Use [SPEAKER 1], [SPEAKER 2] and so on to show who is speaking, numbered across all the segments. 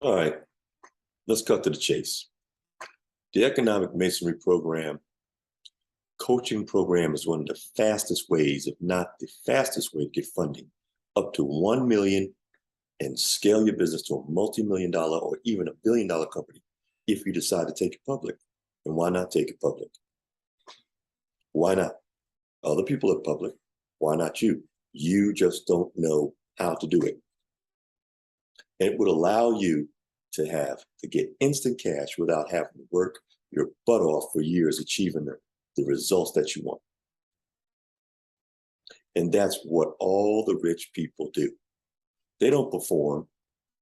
[SPEAKER 1] All right, let's cut to the chase. The Economic Masonry program, coaching program is one of the fastest ways, if not the fastest way to get funding, up to 1 million and scale your business to a multi-million dollar or even $1 billion company if you decide to take it public. And why not take it public? Why not? Other people are public. Why not you? You just don't know how to do it. And it would allow you to get instant cash without having to work your butt off for years achieving the results that you want. And that's what all the rich people do. They don't perform.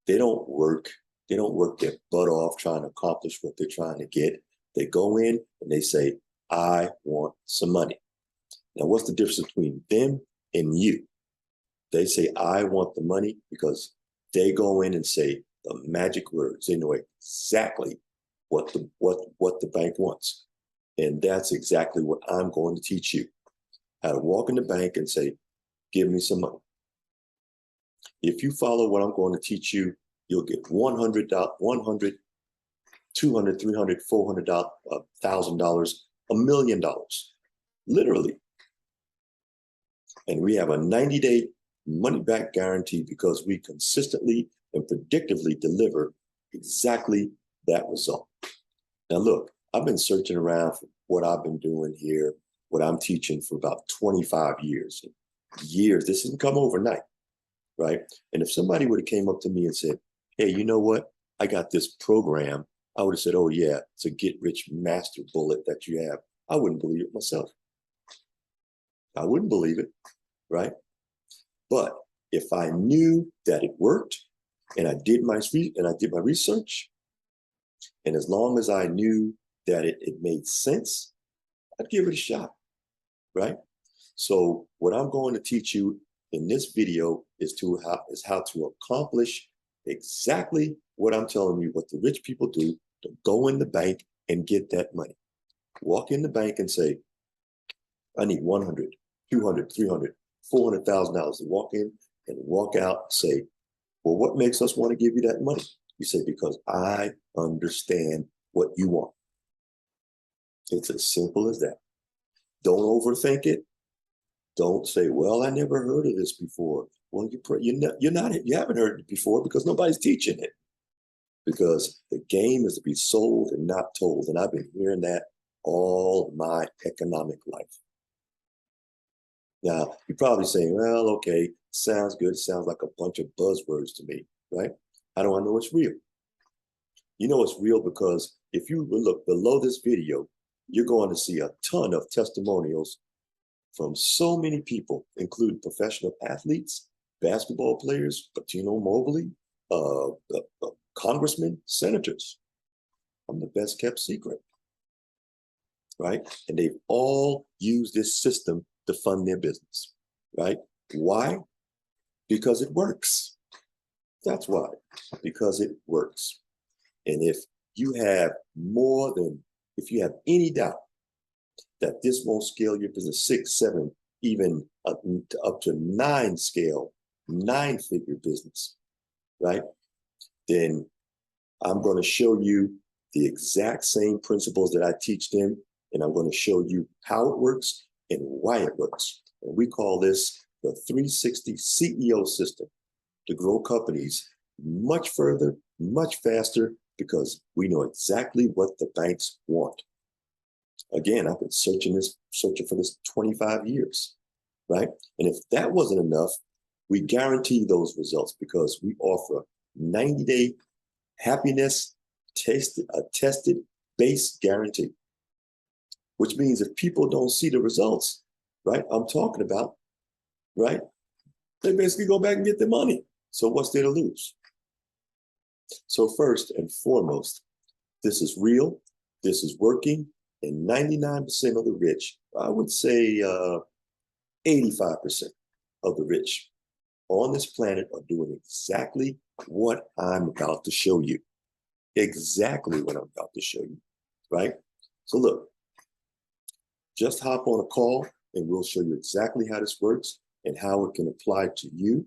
[SPEAKER 1] They don't work. They don't work their butt off trying to accomplish what they're trying to get. They go in and they say, I want some money. Now, what's the difference between them and you? They say, I want the money because they go in and say the magic words. They know exactly what the bank wants. And that's exactly what I'm going to teach you. How to walk in the bank and say, give me some money. If you follow what I'm going to teach you, you'll get $100, $200, $300, $400, $1,000, $1 million, literally. And we have a 90-day money-back guarantee because we consistently and predictively deliver exactly that result. Now, look, I've been searching around for what I've been doing here, what I'm teaching for about 25 years. This didn't come overnight, right? And if somebody would have came up to me and said, hey, you know what? I got this program. I would have said, oh, yeah, it's a get-rich master bullet that you have. I wouldn't believe it myself. I wouldn't believe it, right? But if I knew that it worked and I did my research, and as long as I knew that it made sense, I'd give it a shot, right? So what I'm going to teach you in this video is how to accomplish exactly what I'm telling you, what the rich people do, to go in the bank and get that money. Walk in the bank and say, I need 100, 200, 300, $400,000 to walk in and walk out and say, well, what makes us want to give you that money? You say, because I understand what you want. It's as simple as that. Don't overthink it. Don't say, well, I never heard of this before. Well, you haven't heard it before because nobody's teaching it. Because the game is to be sold and not told. And I've been hearing that all my economic life. Now, you're probably saying, well, okay, sounds good. Sounds like a bunch of buzzwords to me, right? How do I know it's real? You know it's real because if you look below this video, you're going to see a ton of testimonials from so many people, including professional athletes, basketball players, Patino Mobley, congressmen, senators. I'm the best kept secret, right? And they've all used this system to fund their business, right? Why? Because it works. That's why, because it works. And if you have any doubt that this won't scale your business 6, 7, even up to 9-figure business, right? Then I'm going to show you the exact same principles that I teach them, and I'm going to show you how it works and why it works. And we call this the 360 CEO system to grow companies much further, much faster, because we know exactly what the banks want. Again, I've been searching for this 25 years, right? And if that wasn't enough, we guarantee those results because we offer 90-day happiness tested base guarantee, which means if people don't see the results, right, I'm talking about, right, they basically go back and get their money. So what's there to lose? So first and foremost, this is real, this is working, and 99% of the rich, I would say 85% of the rich on this planet are doing exactly what I'm about to show you. Exactly what I'm about to show you, right? So look, just hop on a call and we'll show you exactly how this works and how it can apply to you.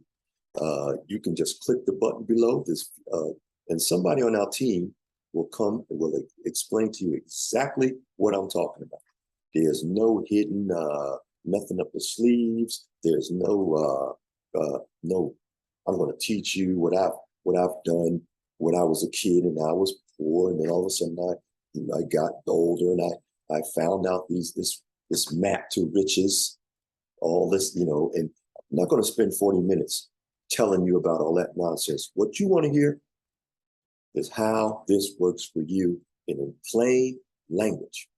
[SPEAKER 1] You can just click the button below this And somebody on our team will come and will explain to you exactly what I'm talking about. There's no hidden, nothing up the sleeves. There's no, I'm going to teach you what I've done when I was a kid and I was poor, and then all of a sudden I got older and I found out this map to riches, all this, and I'm not going to spend 40 minutes telling you about all that nonsense. What you want to hear is how this works for you in plain language.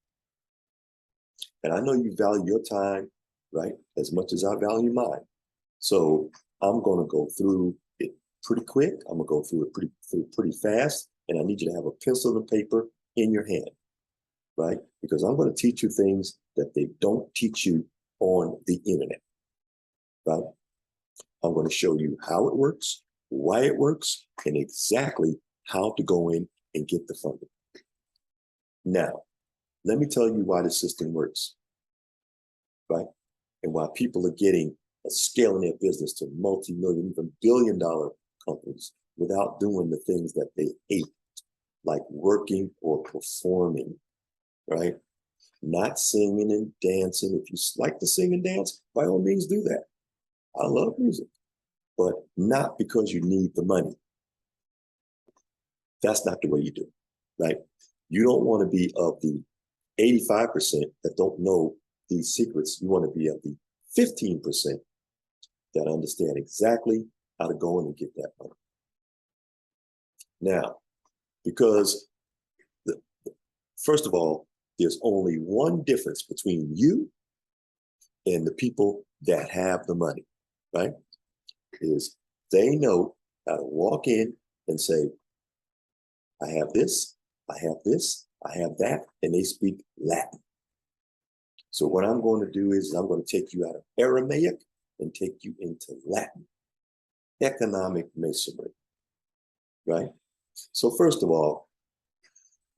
[SPEAKER 1] And I know you value your time, right, as much as I value mine. So I'm going to go through it pretty quick. I'm going to go through it pretty fast. And I need you to have a pencil and paper in your hand, right? Because I'm going to teach you things that they don't teach you on the internet, right? I'm going to show you how it works, why it works, and exactly how to go in and get the funding. Now, let me tell you why the system works, right? And why people are getting scaling their business to multi-million, even billion-dollar companies without doing the things that they hate, like working or performing, right? Not singing and dancing. If you like to sing and dance, by all means do that. I love music, but not because you need the money. That's not the way you do it, right? You don't want to be of the 85% that don't know these secrets. You want to be of the 15% that understand exactly how to go in and get that money. Now, because first of all, there's only one difference between you and the people that have the money, right? Is they know how to walk in and say, I have this, I have this, I have that, and they speak Latin. So what I'm going to do is I'm going to take you out of Aramaic and take you into Latin, economic masonry, right? So first of all,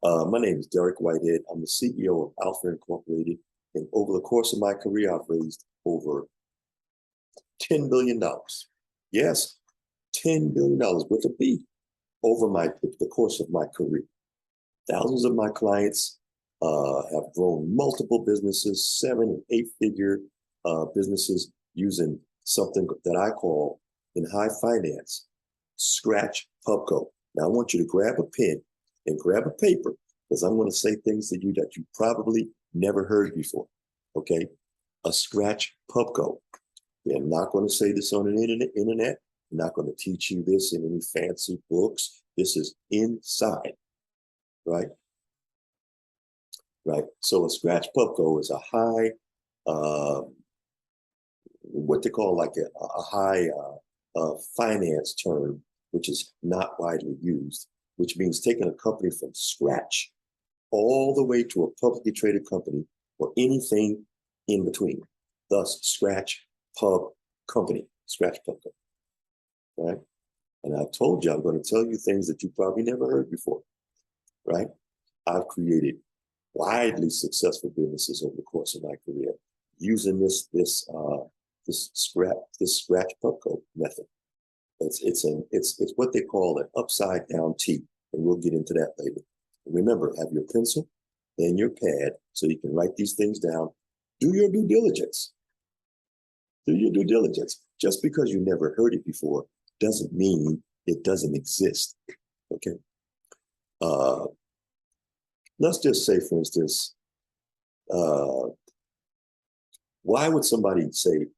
[SPEAKER 1] my name is Derrick Whitehead. I'm the CEO of Alpha Incorporated. And over the course of my career, I've raised over $10 billion. Yes, $10 billion with a B over the course of my career. Thousands of my clients have grown multiple businesses, 7- and 8-figure businesses using something that I call in high finance, Scratch PubCo. Now I want you to grab a pen and grab a paper because I'm going to say things to you that you probably never heard before, okay? A Scratch PubCo. They're not going to say this on the internet. They're not going to teach you this in any fancy books. This is inside, right? Right. So a Scratch PubCo is a high, what they call like a high finance term, which is not widely used, which means taking a company from scratch all the way to a publicly traded company or anything in between. Thus, Scratch Pub Company, Scratch PubCo, right? And I told you I'm going to tell you things that you probably never heard before, right? I've created widely successful businesses over the course of my career using this Scratch PubCo method. It's what they call an upside down T, and we'll get into that later. And remember, have your pencil and your pad so you can write these things down. Do your due diligence. Do your due diligence. Just because you never heard it before doesn't mean it doesn't exist. Okay. Let's just say, for instance, why would somebody say,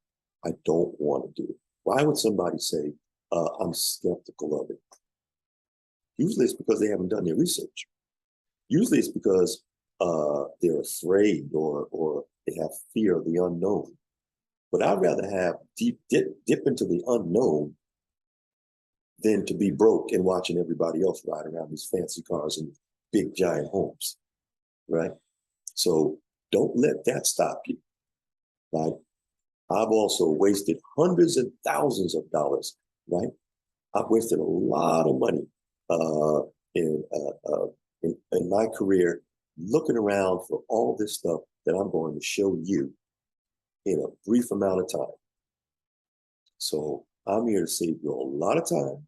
[SPEAKER 1] I don't want to do it? Why would somebody say, I'm skeptical of it? Usually it's because they haven't done their research. Usually it's because they're afraid or they have fear of the unknown. But I'd rather have dip into the unknown than to be broke and watching everybody else ride around these fancy cars and big giant homes, right? So don't let that stop you, right? I've also wasted hundreds and thousands of dollars, right? I've wasted a lot of money in my career looking around for all this stuff that I'm going to show you in a brief amount of time. So I'm here to save you a lot of time.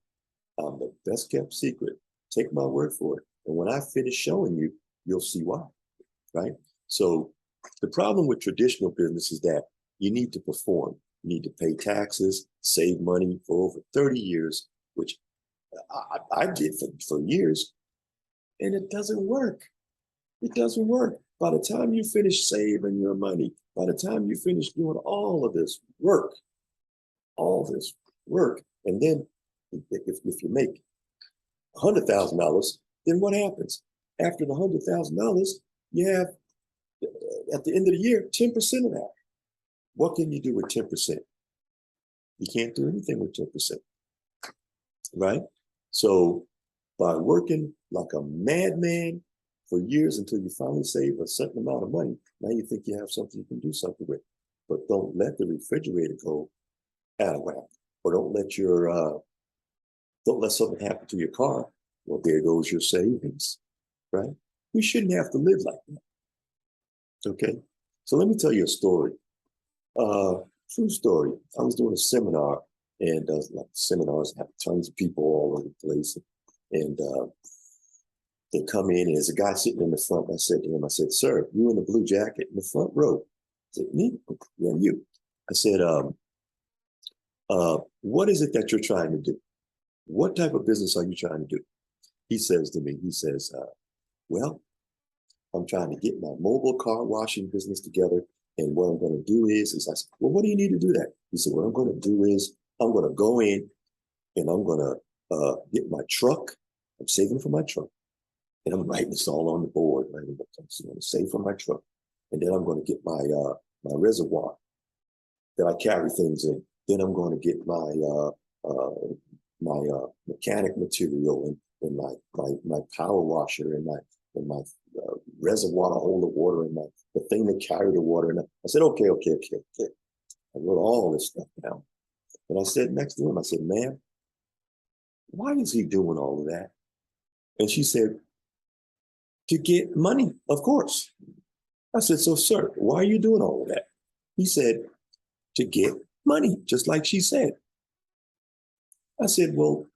[SPEAKER 1] I'm the best kept secret Take my word for it. And when I finish showing you, you'll see why, right? So the problem with traditional business is that you need to perform. You need to pay taxes, save money for over 30 years, which I did for years, and it doesn't work. It doesn't work. By the time you finish saving your money, by the time you finish doing all of this work, and then if you make $100,000, then what happens? After the $100,000, you have, at the end of the year, 10% of that. What can you do with 10%? You can't do anything with 10%, right? So by working like a madman for years until you finally save a certain amount of money, now you think you have something you can do something with. But don't let the refrigerator go out of whack, or don't let something happen to your car. Well, there goes your savings, right? We shouldn't have to live like that. Okay, so let me tell you a story. True story. I was doing a seminar, and like seminars have tons of people all over the place, and they come in, and there's a guy sitting in the front. I said to him, I said, "Sir, you in the blue jacket in the front row?" I said, "Me? Yeah, you." I said, "What is it that you're trying to do? What type of business are you trying to do?" He says to me, he says, "Well, I'm trying to get my mobile car washing business together. And what I'm going to do is I said, well, what do you need to do that?" He said, "What I'm going to do is I'm going to go in and I'm going to get my truck. I'm saving for my truck. And I'm writing this all on the board. Right? I'm going to save for my truck. And then I'm going to get my reservoir that I carry things in. Then I'm going to get my mechanic material and my power washer and my reservoir to hold the water and the thing to carry the water." And I said, okay. I wrote all this stuff down. And I said next to him, I said, "Ma'am, why is he doing all of that?" And she said, "To get money, of course." I said, "So, sir, why are you doing all of that?" He said, "To get money," just like she said. I said, "Well,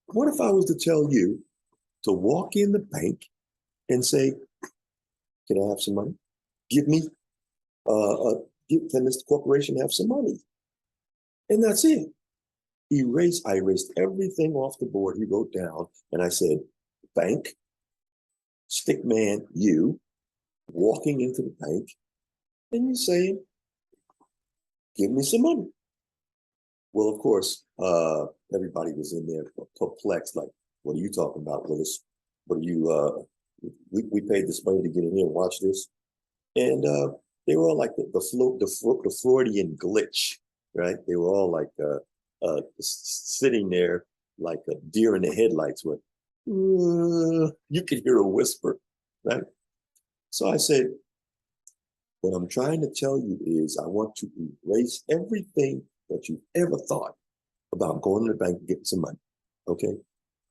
[SPEAKER 1] what if I was to tell you to walk in the bank and say, 'Can I have some money? Give me, can this corporation have some money?' And that's it." I erased everything off the board he wrote down, and I said, "Bank, stick man, you, walking into the bank, and you say, 'Give me some money.'" Well, of course, everybody was in there perplexed, like, "What are you talking about, Willis? What are you, we paid this money to get in here and watch this?" And they were all like the Freudian glitch, right? They were all like sitting there like a deer in the headlights with, you could hear a whisper, right? So I said, what I'm trying to tell you is I want to erase everything that you've ever thought about going to the bank and getting some money, okay?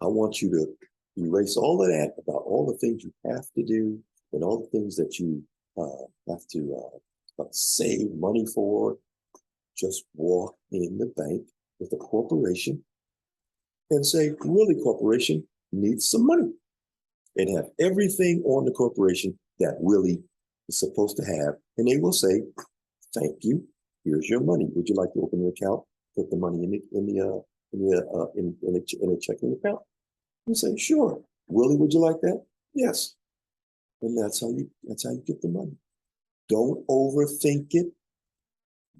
[SPEAKER 1] I want you to erase all of that about all the things you have to do and all the things that you have to save money for. Just walk in the bank with a corporation and say, "Really, corporation needs some money," and have everything on the corporation that Willie is supposed to have. And they will say, "Thank you. Here's your money. Would you like to open an account? Put the money in a checking account." You say, "Sure. Willie, would you like that?" "Yes." And that's how you get the money. Don't overthink it.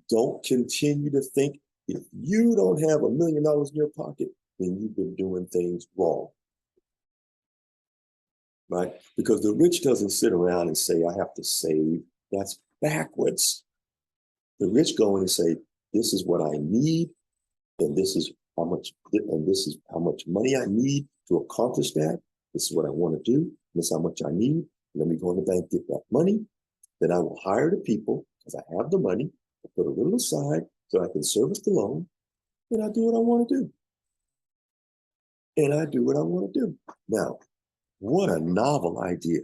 [SPEAKER 1] Don't continue to think if you don't have $1 million in your pocket, then you've been doing things wrong. Right? Because the rich doesn't sit around and say, "I have to save." That's backwards. The rich go in and say, "This is what I need, and this is how much money I need to accomplish that. This is what I want to do. This is how much I need. Let me go in the bank, get that money. Then I will hire the people because I have the money. I put a little aside so I can service the loan, and I do what I want to do. Now, what a novel idea.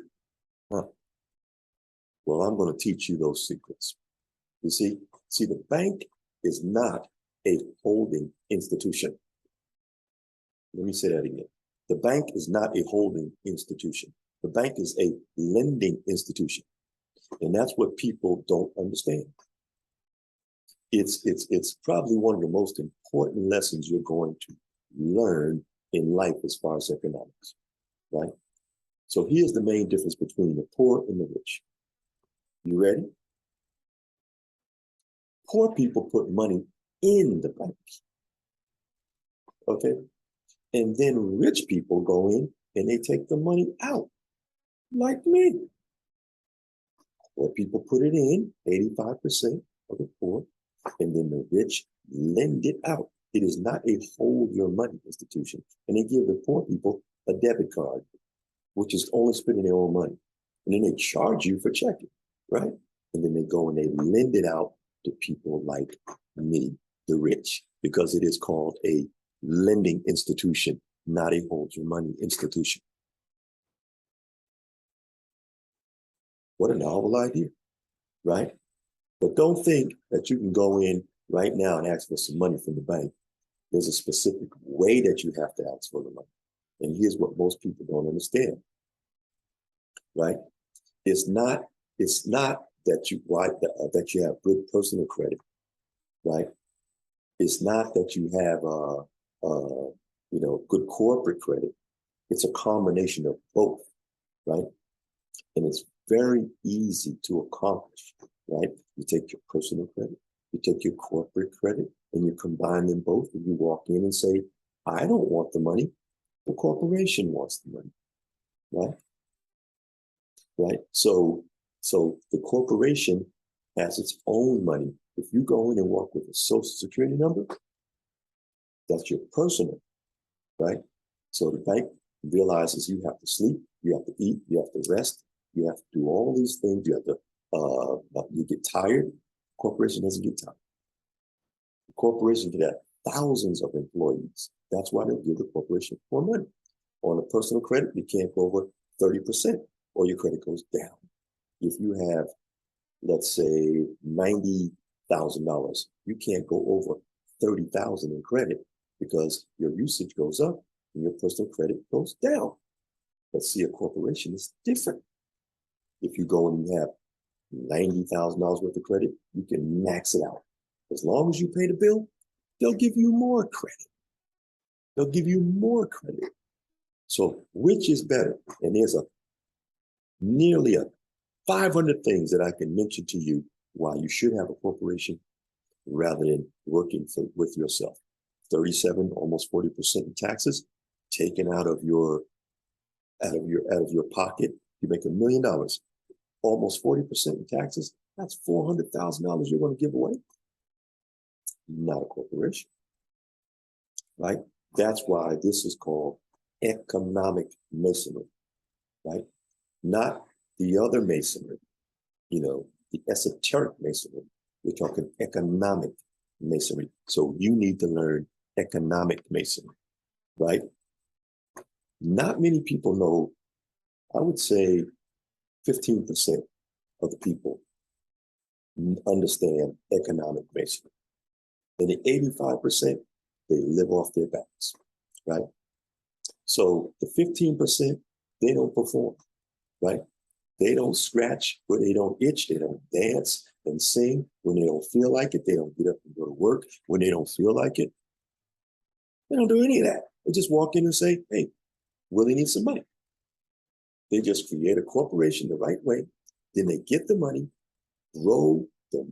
[SPEAKER 1] Huh? Well, I'm going to teach you those secrets. You see, the bank is not a holding institution. Let me say that again. The bank is not a holding institution. The bank is a lending institution. And that's what people don't understand. It's probably one of the most important lessons you're going to learn in life as far as economics, right? So here's the main difference between the poor and the rich. You ready? Poor people put money in the bank, okay? And then rich people go in and they take the money out, like me. Poor people put it in, 85% of the poor, and then the rich lend it out. It is not a hold your money institution. And they give the poor people a debit card, which is only spending their own money. And then they charge you for checking, right? And then they go and they lend it out to people like me, the rich, because it is called a lending institution, not a hold your money institution. What a novel idea, right? But don't think that you can go in right now and ask for some money from the bank. There's a specific way that you have to ask for the money. And here's what most people don't understand, right? It's not that you have good personal credit, right? It's not that you have good corporate credit. It's a combination of both, right? And it's very easy to accomplish, right? You take your personal credit, you take your corporate credit, and you combine them both, and you walk in and say, I don't want the money, the corporation wants the money, right? Right? So the corporation has its own money. If you go in and walk with a social security number, that's your personal, right? So the bank realizes you have to sleep, you have to eat, you have to rest, you have to do all these things. You have to, you get tired. Corporation doesn't get tired. The corporation can have thousands of employees. That's why they give the corporation more money. On a personal credit, you can't go over 30% or your credit goes down. If you have, let's say, $90,000, you can't go over 30,000 in credit because your usage goes up and your personal credit goes down. But see, a corporation is different. If you go and you have $90,000 worth of credit, you can max it out. As long as you pay the bill, they'll give you more credit. They'll give you more credit. So which is better? And there's nearly 500 things that I can mention to you why you should have a corporation rather than working with yourself. 37, almost 40% in taxes taken out of your pocket. You make $1 million, almost 40% in taxes. That's $400,000 you're going to give away. Not a corporation, right? That's why this is called economic masonry, right? Not the other masonry, the esoteric masonry. We're talking economic masonry. So you need to learn economic masonry, right? Not many people know, I would say 15% of the people understand economic masonry. And the 85%, they live off their backs, right? So the 15%, they don't perform, right? They don't scratch where they don't itch. They don't dance and sing when they don't feel like it. They don't get up and go to work when they don't feel like it. They don't do any of that. They just walk in and say, hey, Willie needs some money. They just create a corporation the right way. Then they get the money, grow a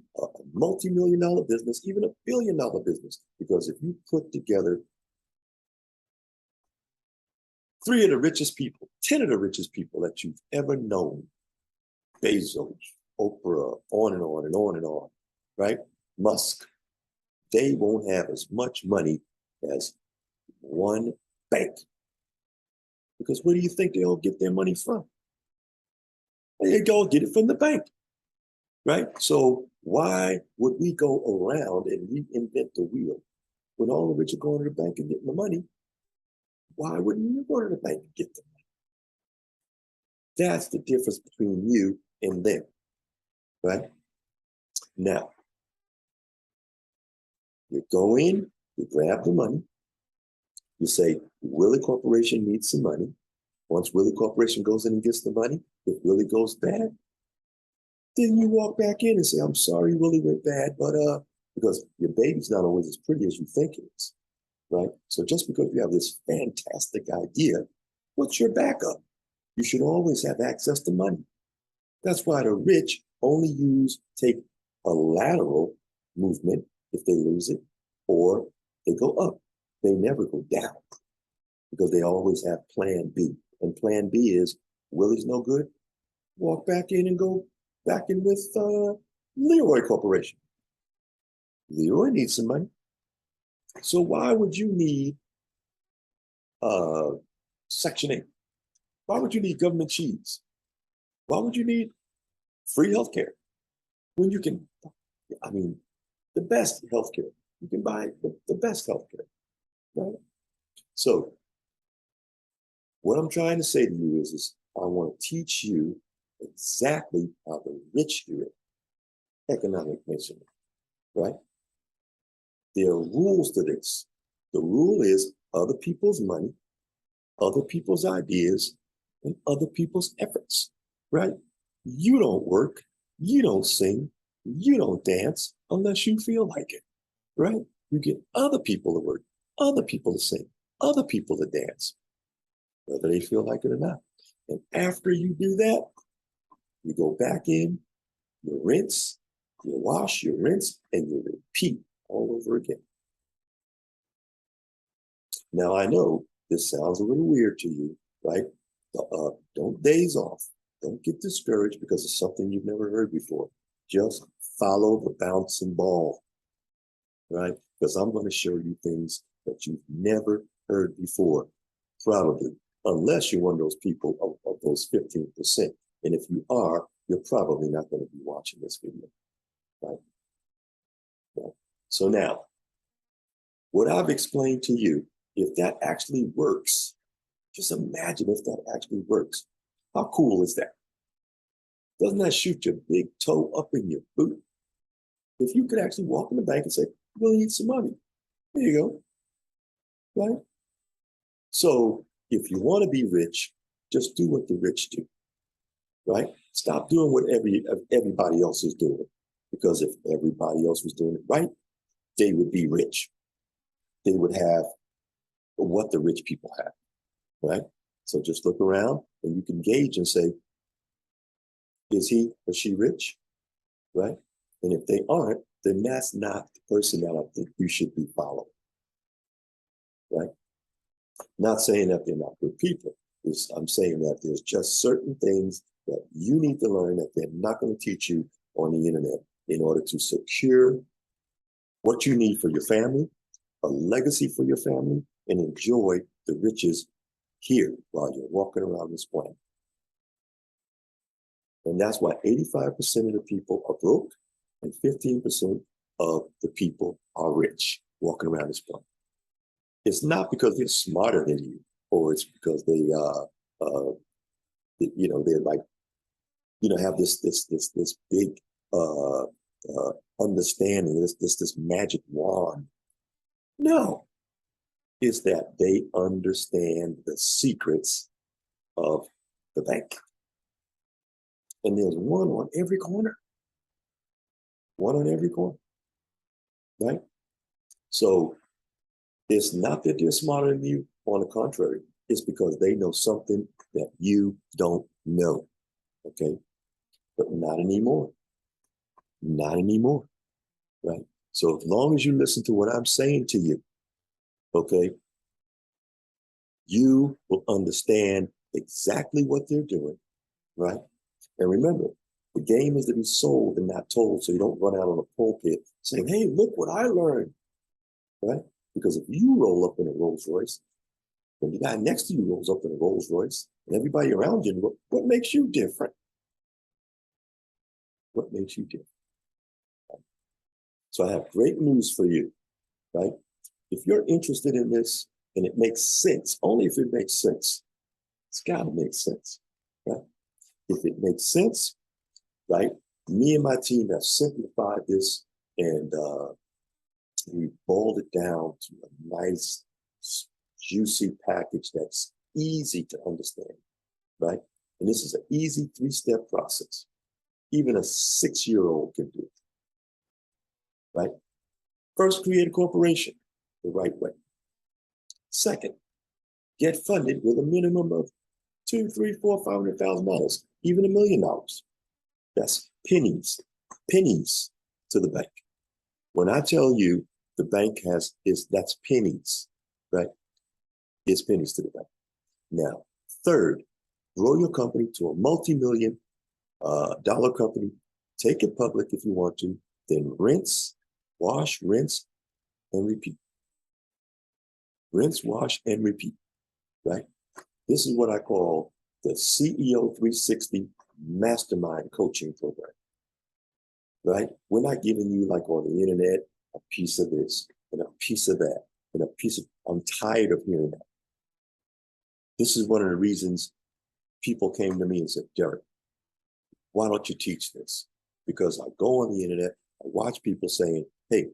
[SPEAKER 1] multi-million-dollar business, even $1 billion business. Because if you put together 3 of the richest people, 10 of the richest people that you've ever known, Bezos, Oprah, on and on and on and on, right? Musk, they won't have as much money as one bank. Because where do you think they all get their money from? They all get it from the bank, right? So why would we go around and reinvent the wheel when all the rich are going to the bank and getting the money? Why wouldn't you go to the bank and get the money? That's the difference between you and them, right? Now, you go in, you grab the money, You say, Willie Corporation needs some money. Once Willie Corporation goes in and gets the money, if Willie goes bad, then you walk back in and say, I'm sorry, Willie went bad, but because your baby's not always as pretty as you think it is, right? So just because you have this fantastic idea, what's your backup? You should always have access to money. That's why the rich only take a lateral movement if they lose it, or they go up. They never go down because they always have plan B. And plan B is, Willie's no good, walk back in and go back in with Leroy Corporation. Leroy needs some money. So why would you need Section 8? Why would you need government cheese? Why would you need free healthcare when you can, the best healthcare? You can buy the best healthcare, right? So what I'm trying to say to you is I want to teach you exactly how the rich do it. Economic masonry, right? There are rules to this. The rule is other people's money, other people's ideas, and other people's efforts, right? You don't work, you don't sing, you don't dance unless you feel like it, right? You get other people to work, other people to sing, other people to dance, whether they feel like it or not. And after you do that, you go back in, you rinse, you wash, you rinse, and you repeat all over again. Now, I know this sounds a little weird to you, right? Don't daze off. Don't get discouraged because it's something you've never heard before. Just follow the bouncing ball, right? Because I'm going to show you things that you've never heard before, probably, unless you're one of those people of those 15%. And if you are, you're probably not going to be watching this video, right? Yeah. So now, what I've explained to you, if that actually works, just imagine if that actually works. How cool is that? Doesn't that shoot your big toe up in your boot? If you could actually walk in the bank and say, we'll need some money. There you go, right? So if you want to be rich, just do what the rich do, right? Stop doing what everybody else is doing. Because if everybody else was doing it right, they would be rich. They would have what the rich people have, right? So just look around and you can gauge and say, is he or she rich, right? And if they aren't, then that's not the person that I think you should be following, right? Not saying that they're not good people. I'm saying that there's just certain things that you need to learn that they're not going to teach you on the internet in order to secure what you need for your family, a legacy for your family, and enjoy the riches here while you're walking around this planet. And that's why 85% of the people are broke and 15% of the people are rich walking around this planet. It's not because they're smarter than you, or it's because they're like, have this big understanding, this magic wand. No, it's that they understand the secrets of the bank. And there's one on every corner. One on every corner, right? So it's not that they're smarter than you. On the contrary, it's because they know something that you don't know, okay? But not anymore. Not anymore, right? So as long as you listen to what I'm saying to you, okay, you will understand exactly what they're doing, right? And remember, the game is to be sold and not told, so you don't run out on a pulpit saying, hey, look what I learned, right? Because if you roll up in a Rolls Royce, then the guy next to you rolls up in a Rolls Royce, and everybody around you, what makes you different? What makes you different? So I have great news for you, right? If you're interested in this and it makes sense, only if it makes sense, it's got to make sense, right? If it makes sense, right? Me and my team have simplified this and we boiled it down to a nice juicy package that's easy to understand, right? And this is an easy 3-step process. Even a 6-year-old can do it, right? First, create a corporation the right way. Second, get funded with a minimum of $200,000, $300,000, $400,000, $500,000, even $1 million. That's pennies to the bank. When I tell you the bank that's pennies, right? It's pennies to the bank. Now, third, grow your company to a multi-million dollar company. Take it public if you want to, then wash, rinse, and repeat. Rinse, wash, and repeat, right? This is what I call the CEO 360 Mastermind Coaching Program, right? We're not giving you, like on the internet, a piece of this and a piece of that and a piece of, I'm tired of hearing that. This is one of the reasons people came to me and said, Derrick, why don't you teach this? Because I go on the internet, I watch people saying, hey,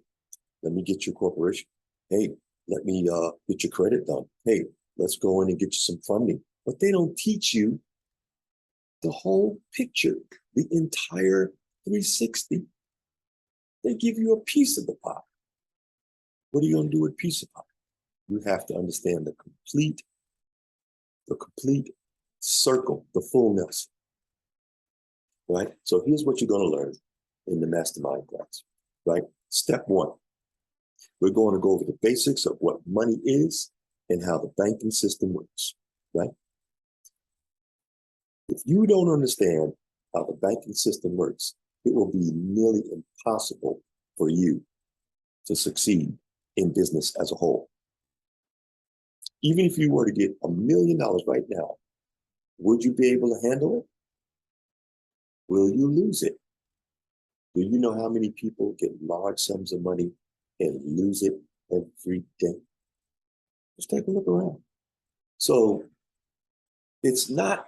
[SPEAKER 1] let me get your corporation. Hey, let me get your credit done. Hey, let's go in and get you some funding. But they don't teach you the whole picture, the entire 360. They give you a piece of the pie. What are you going to do with a piece of pie? You have to understand the complete circle, the fullness, right? So here's what you're going to learn in the mastermind class, right? Step 1, we're going to go over the basics of what money is and how the banking system works, right? If you don't understand how the banking system works, it will be nearly impossible for you to succeed in business as a whole. Even if you were to get $1 million right now, would you be able to handle it? Will you lose it? Do you know how many people get large sums of money and lose it every day? Just take a look around. So it's kind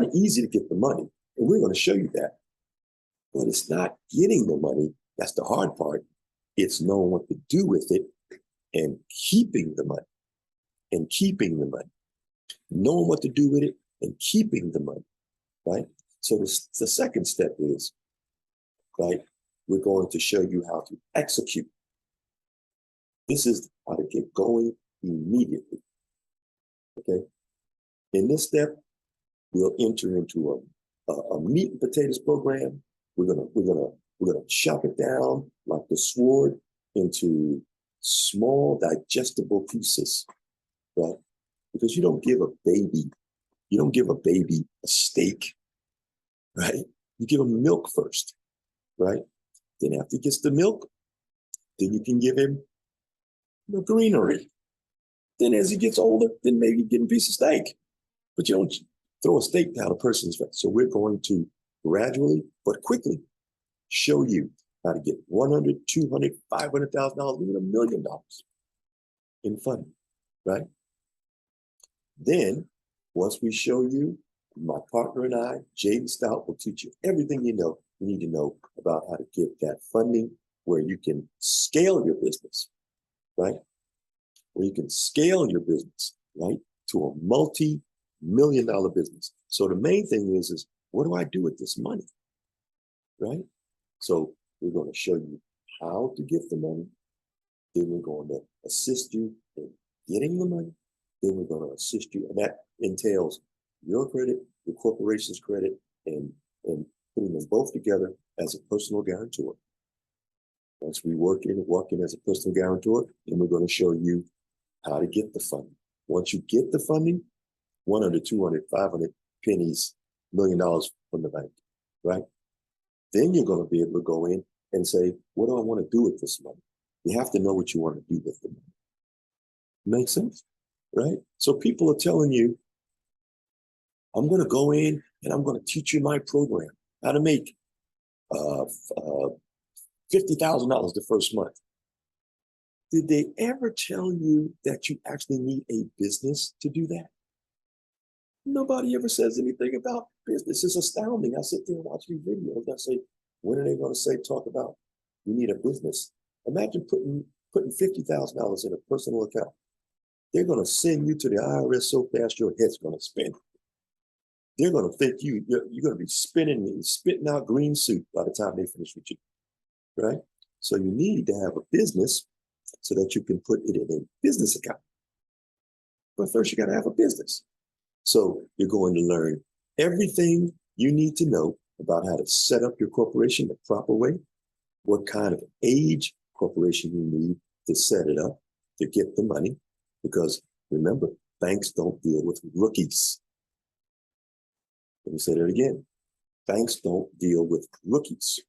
[SPEAKER 1] of easy to get the money, and we're going to show you that. But it's not getting the money. That's the hard part. It's knowing what to do with it and keeping the money knowing what to do with it and keeping the money, right? So the second step is, right, we're going to show you how to execute. This is how to get going immediately, okay? In this step, we'll enter into a meat and potatoes program. We're gonna chop it down like the sword into small digestible pieces, right? Because you don't give a baby a steak, right? You give him milk first, right? Then after he gets the milk, then you can give him the greenery. Then as he gets older, then maybe you give him a piece of steak. But you don't throw a steak down a person's face. So we're going to gradually but quickly show you how to get $100,000, $200,000, $500,000, even $1 million in funding, right? Then, once we show you, my partner and I, Jaden Stout, will teach you everything you need to know about how to get that funding where you can scale your business, right? Where you can scale your business, right, to a multi-million-dollar business. So the main thing is what do I do with this money, right? So we're going to show you how to get the money. Then we're going to assist you in getting the money. Then we're going to assist you, and that entails your credit, your corporation's credit, and putting them both together as a personal guarantor. Once we walk in as a personal guarantor, then we're going to show you how to get the funding. Once you get the funding, 100, 200, 500 pennies, $1 million from the bank, right? Then you're going to be able to go in and say, what do I want to do with this money? You have to know what you want to do with the money. Make sense? Right? So people are telling you, I'm going to go in and I'm going to teach you my program, how to make $50,000 the first month. Did they ever tell you that you actually need a business to do that? Nobody ever says anything about business. It's astounding. I sit there and watch these videos. I say, when are they going to talk about you need a business? Imagine putting putting $50,000 in a personal account. They're going to send you to the IRS so fast your head's going to spin. They're going to think you're going to be spinning and spitting out green soup by the time they finish with you, right? So you need to have a business so that you can put it in a business account. But first, you got to have a business. So you're going to learn everything you need to know about how to set up your corporation the proper way, what kind of age corporation you need to set it up to get the money. Because remember, banks don't deal with rookies. Let me say that again. Banks don't deal with rookies,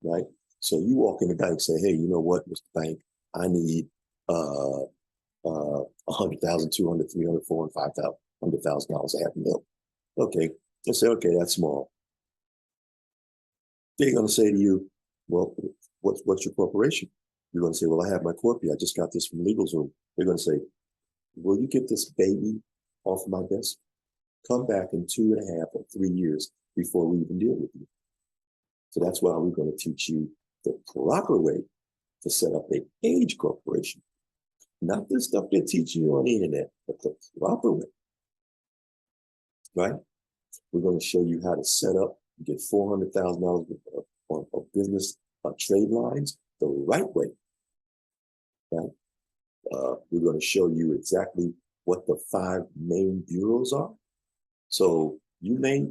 [SPEAKER 1] right? So you walk in the bank and say, hey, you know what, Mr. Bank, I need 100,000, 200, 300, 400, 5,000, $100,000 I have to bill. Okay, they say, okay, that's small. They're going to say to you, well, what's your corporation? You're going to say, well, I have my corpy. I just got this from LegalZoom. They're going to say, will you get this baby off my desk? Come back in 2.5 or 3 years before we even deal with you. So that's why we're going to teach you the proper way to set up an age corporation. Not the stuff they're teaching you on the internet, but the proper way, right? We're going to show you how to set up, get $400,000 of business trade lines the right way, right? We're going to show you exactly what the 5 main bureaus are. So you may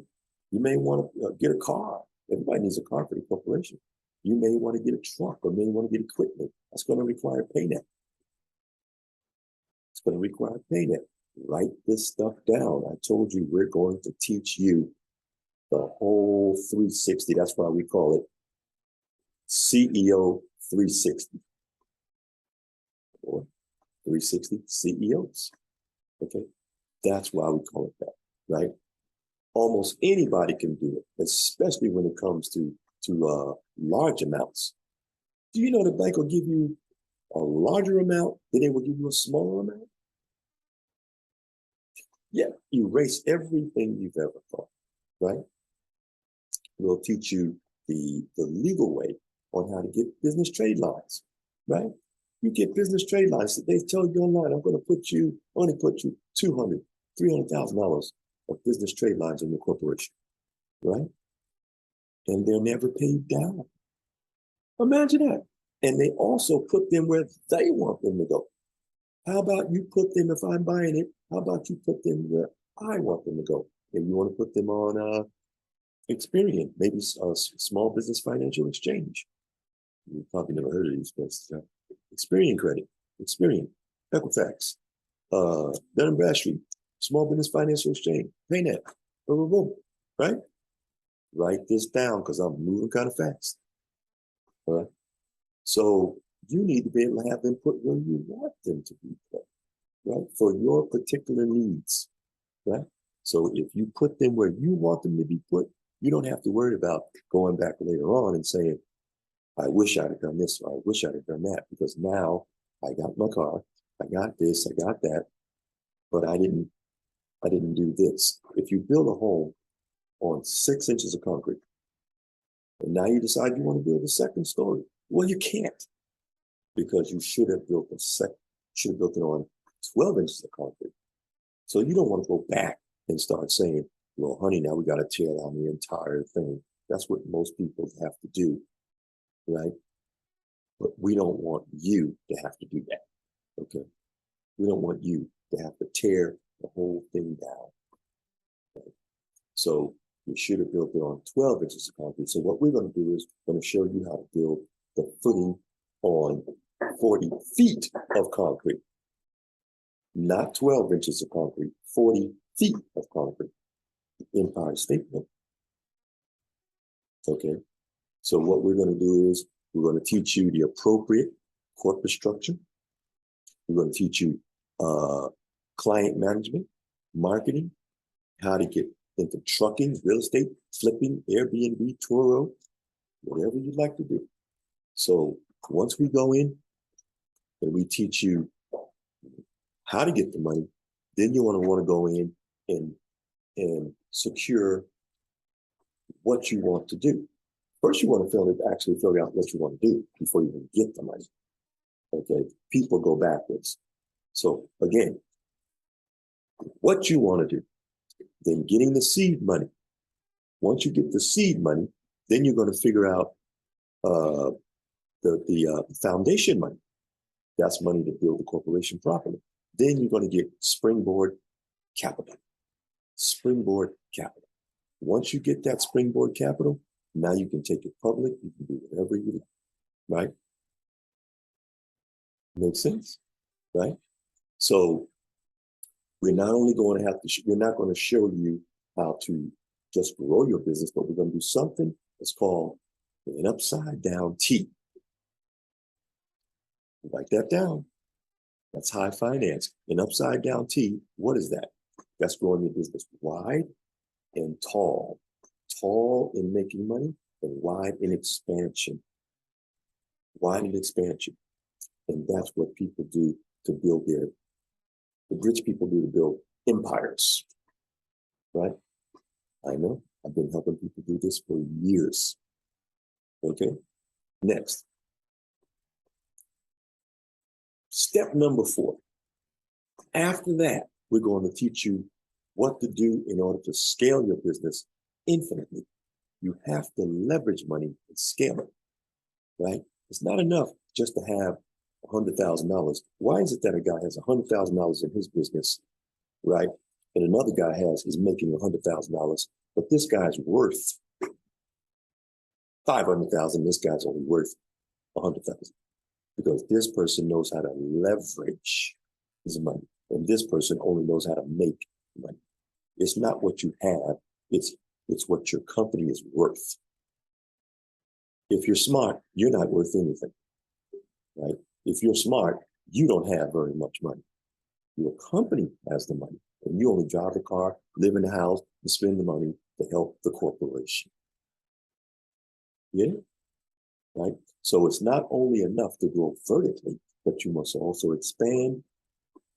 [SPEAKER 1] want to get a car. Everybody needs a car for the corporation. You may want to get a truck or may want to get equipment. That's going to require PayNet. It's going to require PayNet. Write this stuff down. I told you we're going to teach you the whole 360. That's why we call it CEO 360 or 360 CEOs. Okay, that's why we call it that, right? Almost anybody can do it, especially when it comes to large amounts. Do you know the bank will give you a larger amount than they will give you a smaller amount? Yeah, erase everything you've ever thought, right? We'll teach you the legal way on how to get business trade lines, right? You get business trade lines. They tell you online, I'm going to only put you $200,000, $300,000 of business trade lines in your corporation, right? And they're never paid down. Imagine that. And they also put them where they want them to go. How about you put them, if I'm buying it, how about you put them where I want them to go? Maybe you want to put them on Experian, maybe a small business financial exchange. You've probably never heard of these places. Experian Credit, Experian, Equifax, Dun & Bradstreet, Small Business Financial Exchange, PayNet, boom, boom, boom, right? Write this down because I'm moving kind of fast. All right. So you need to be able to have them put where you want them to be put, right? For your particular needs, right? So if you put them where you want them to be put, you don't have to worry about going back later on and saying, I wish I'd have done this, or I wish I'd have done that, because now I got my car, I got this, I got that, but I didn't do this. If you build a home on 6 inches of concrete, and now you decide you want to build a second story, well, you can't, because you should have built it on 12 inches of concrete. So you don't want to go back and start saying, well, honey, now we got to tear down the entire thing. That's what most people have to do, right? But we don't want you to have to do that, okay? We don't want you to have to tear the whole thing down. Okay? So you should have built it on 12 inches of concrete. So what we're going to do is going to show you how to build the footing on 40 feet of concrete. Not 12 inches of concrete, 40 feet of concrete. Empire State Building. Okay, so what we're going to do is we're going to teach you the appropriate corporate structure. We're going to teach you client management, marketing, how to get into trucking, real estate, flipping, Airbnb, Turo, whatever you'd like to do. So once we go in and we teach you how to get the money, then you want to go in and secure what you want to do. First, you want to actually figure out what you want to do before you even get the money. Okay, people go backwards. So again, what you want to do, then getting the seed money. Once you get the seed money, then you're going to figure out the foundation money. That's money to build the corporation properly. Then you're going to get springboard capital. Springboard capital. Once you get that springboard capital, now you can take it public. You can do whatever you like, right? Makes sense, right? So we're not only going to have to, we're not going to show you how to just grow your business, but we're going to do something that's called an upside down T. Write that down. That's high finance. An upside down T, what is that? That's growing your business wide and tall. Tall in making money and wide in expansion. Wide in expansion. And that's what people do to build the rich people do to build empires, right? I know, I've been helping people do this for years. Okay, next. Step number 4. After that, we're going to teach you what to do in order to scale your business infinitely. You have to leverage money and scale it, right? It's not enough just to have $100,000. Why is it that a guy has $100,000 in his business, right? And another guy is making $100,000, but this guy's worth $500,000. This guy's only worth $100,000 because this person knows how to leverage his money, and this person only knows how to make money. It's not what you have; it's what your company is worth. If you're smart, you're not worth anything, right? If you're smart, you don't have very much money. Your company has the money, and you only drive a car, live in the house, and spend the money to help the corporation. Yeah, right? So it's not only enough to grow vertically, but you must also expand,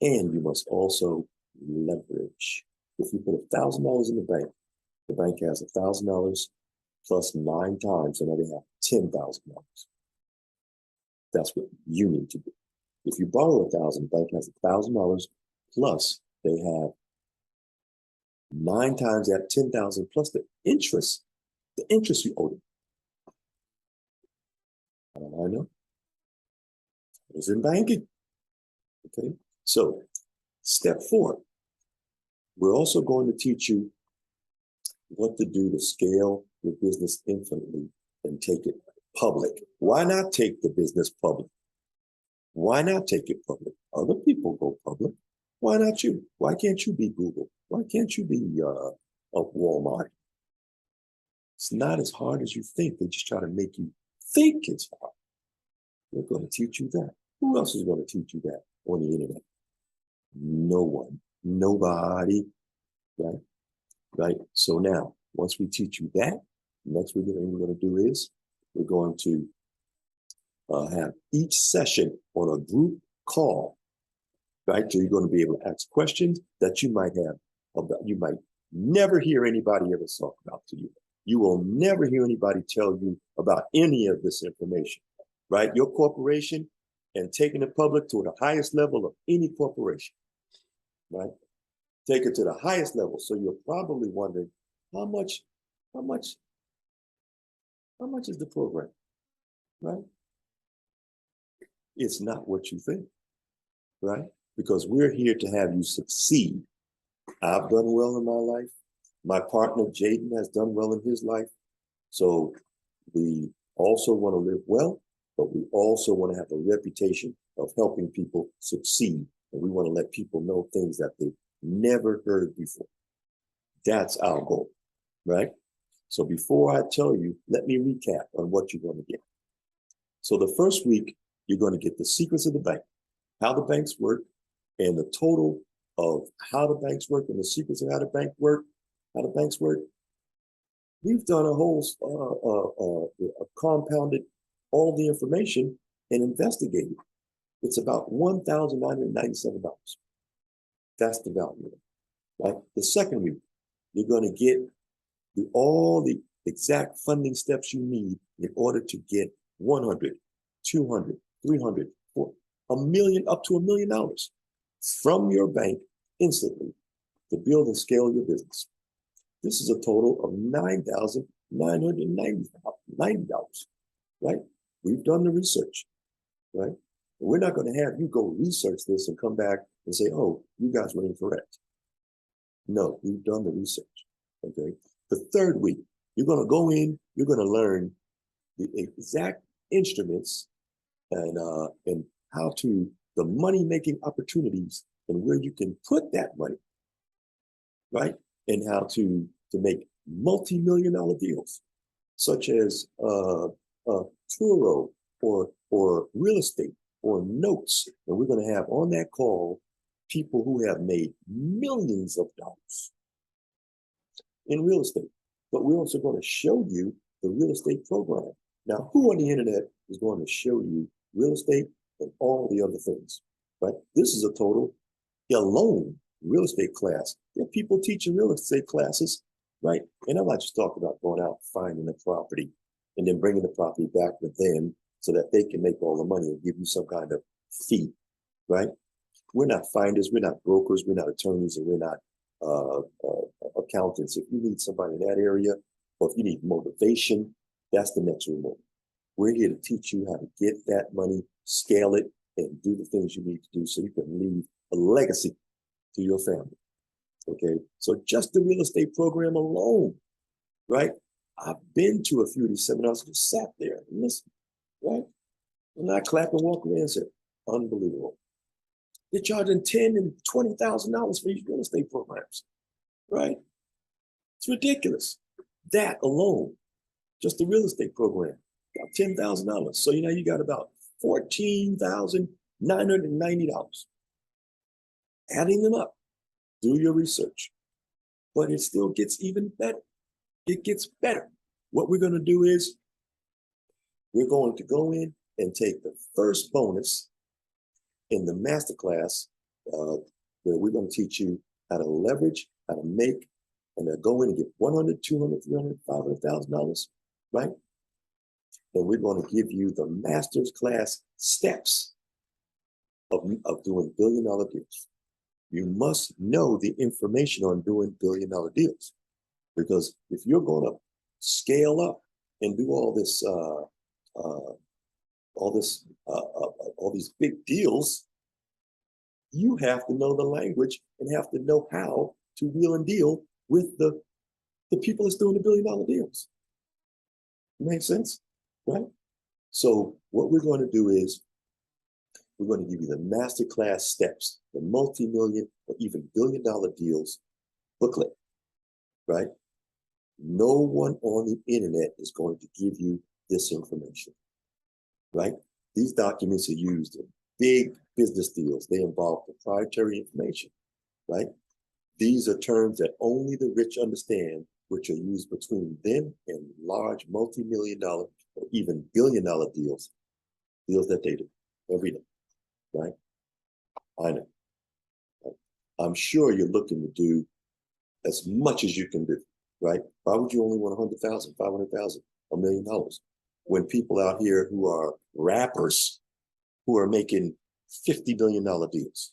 [SPEAKER 1] and you must also leverage. If you put $1,000 in the bank has $1,000 plus 9 times, and now they have $10,000. That's what you need to do. If you borrow $1,000, the bank has $1,000 plus they have 9 times that 10,000 plus the interest you owe them. I know. It's in banking. Okay. So step 4, we're also going to teach you what to do to scale your business infinitely and take it public. Why not take the business public? Why not take it public? Other people go public. Why not you? Why can't you be Google? Why can't you be a Walmart? It's not as hard as you think. They just try to make you think it's hard. They're going to teach you that. Who else is going to teach you that on the internet? No one. Nobody. Right? Right? So now, once we teach you that, the next thing we're going to do is we're going to have each session on a group call, right? So you're going to be able to ask questions that you might have about, you might never hear anybody ever talk about to you. You will never hear anybody tell you about any of this information, right? Your corporation and taking it public to the highest level of any corporation, right? Take it to the highest level. So you're probably wondering, how much is the program, right? It's not what you think, right? Because we're here to have you succeed. I've done well in my life. My partner, Jaden, has done well in his life. So we also want to live well, but we also want to have a reputation of helping people succeed. And we want to let people know things that they've never heard before. That's our goal, right? So before I tell you, let me recap on what you're going to get. So the first week, you're going to get the secrets of the bank, how the banks work, and the total of how the banks work and the secrets of how the banks work. We've done a whole compounded all the information and investigated. It's about $1,997. That's the value, right? The second week, you're going to get all the exact funding steps you need in order to get 100, 200, 300, 400. up to $1 million from your bank instantly to build and scale your business. This is a total of $9,990, right? We've done the research, right? We're not going to have you go research this and come back and say, oh, you guys were incorrect. No, we've done the research, okay? The third week, you're going to go in, you're going to learn the exact instruments and how to, the money-making opportunities and where you can put that money, right? And how to make multi-million-dollar deals, such as Turo or real estate or notes. And we're going to have on that call people who have made millions of dollars in real estate. But we're also going to show you the real estate program. Now, who on the internet is going to show you real estate and all the other things, right? This is a total alone real estate class. There are people teaching real estate classes, right? And I'm not just talking about going out finding a property and then bringing the property back with them so that they can make all the money and give you some kind of fee, right? We're not finders, we're not brokers, we're not attorneys, and we're not accountants. If you need somebody in that area, or if you need motivation, that's the next remote. We're here to teach you how to get that money, scale it, and do the things you need to do so you can leave a legacy to your family, okay? So just the real estate program alone, right? I've been to a few of these seminars, just sat there and listened, right? And I clap and walk away and say, unbelievable. They're charging $10,000 and $20,000 for these real estate programs, right? It's ridiculous. That alone, just the real estate program, about $10,000. So you know you got about $14,990. Adding them up, do your research. But it still gets even better. It gets better. What we're going to do is we're going to go in and take the first bonus in the masterclass where we're going to teach you how to leverage, how to make, and then go in and get $100,000, $200,000, $300,000, $500,000, right? And we're going to give you the master's class steps of doing billion-dollar deals. You must know the information on doing billion-dollar deals, because if you're going to scale up and do all these big deals, you have to know the language and have to know how to wheel and deal with the people that's doing the billion-dollar deals. Make sense, right? So what we're going to do is we're going to give you the masterclass steps, the multi-million or even billion-dollar deals booklet, right? No one on the internet is going to give you this information, right? These documents are used in big business deals. They involve proprietary information, right? These are terms that only the rich understand, which are used between them and large multi-million-dollar or even billion-dollar deals that they do every day, right? I know. I'm sure you're looking to do as much as you can do, right? Why would you only want 100,000, 500,000, $1 million when people out here who are rappers who are making $50 billion deals,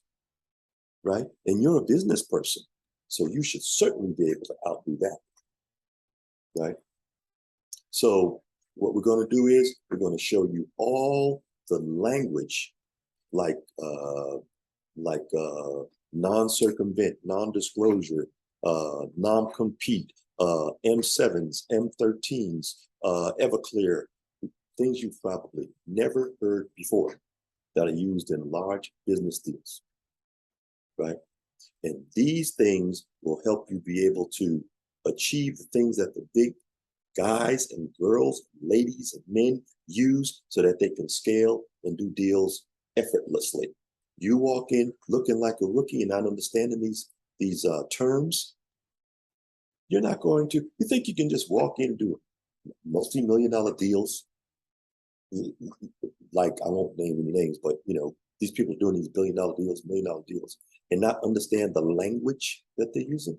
[SPEAKER 1] right? And you're a business person, so you should certainly be able to outdo that, right? So what we're going to do is we're going to show you all the language like non-circumvent, non-disclosure, non-compete, M7s, M13s, Everclear, things you've probably never heard before that are used in large business deals, right? And these things will help you be able to achieve the things that the big guys and girls, ladies and men use so that they can scale and do deals effortlessly. You walk in looking like a rookie and not understanding these terms, you're not going to, you think you can just walk in and do multi-million-dollar deals? Like, I won't name any names, but you know, these people doing these billion-dollar deals, million-dollar deals, and not understand the language that they're using?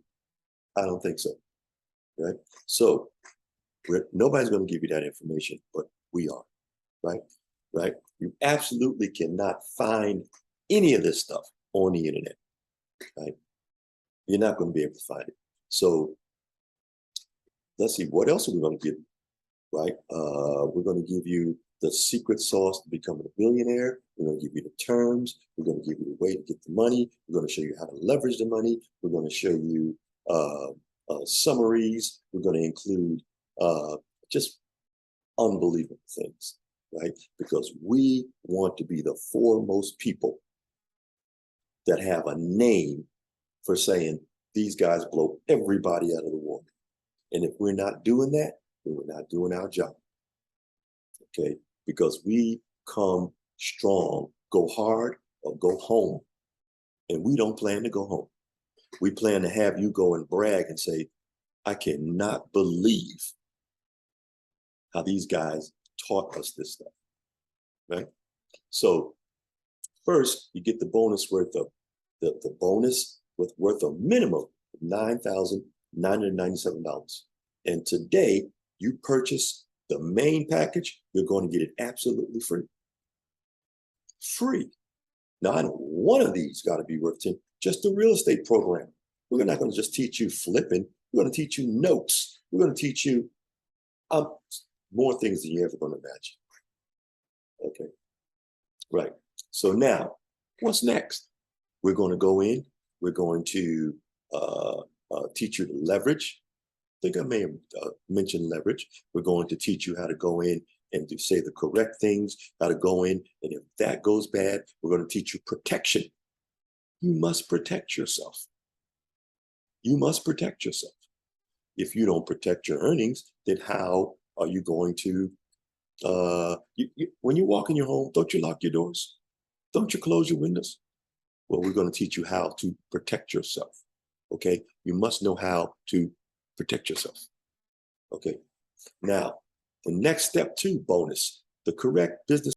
[SPEAKER 1] I don't think so, right? So nobody's going to give you that information, but we are, right? right? You absolutely cannot find any of this stuff on the internet, right? You're not going to be able to find it. So let's see, what else are we going to give you, right? We're going to give you the secret sauce to becoming a billionaire. We're going to give you the terms. We're going to give you the way to get the money. We're going to show you how to leverage the money. We're going to show you summaries. We're going to include just unbelievable things, right? Because we want to be the foremost people that have a name for saying these guys blow everybody out of the water. And if we're not doing that, then we're not doing our job. Okay? Because we come strong, go hard or go home. And we don't plan to go home. We plan to have you go and brag and say, I cannot believe how these guys taught us this stuff, right? So first, you get the bonus worth of the bonus worth a minimum of $9,997. And today, you purchase the main package, you're going to get it absolutely free. Free. Now, I know one of these got to be worth 10, just the real estate program. We're not going to just teach you flipping. We're going to teach you notes. We're going to teach you more things than you're ever going to imagine. Okay. Right. So now, what's next? We're going to go in. We're going to teach you to leverage. I think I may have mentioned leverage. We're going to teach you how to go in and to say the correct things, how to go in. And if that goes bad, we're going to teach you protection. You must protect yourself. You must protect yourself. If you don't protect your earnings, then how are you going to, when you walk in your home, don't you lock your doors? Don't you close your windows? Well, we're going to teach you how to protect yourself. Okay. You must know how to protect yourself. Okay. Now, the next step 2 bonus, the correct business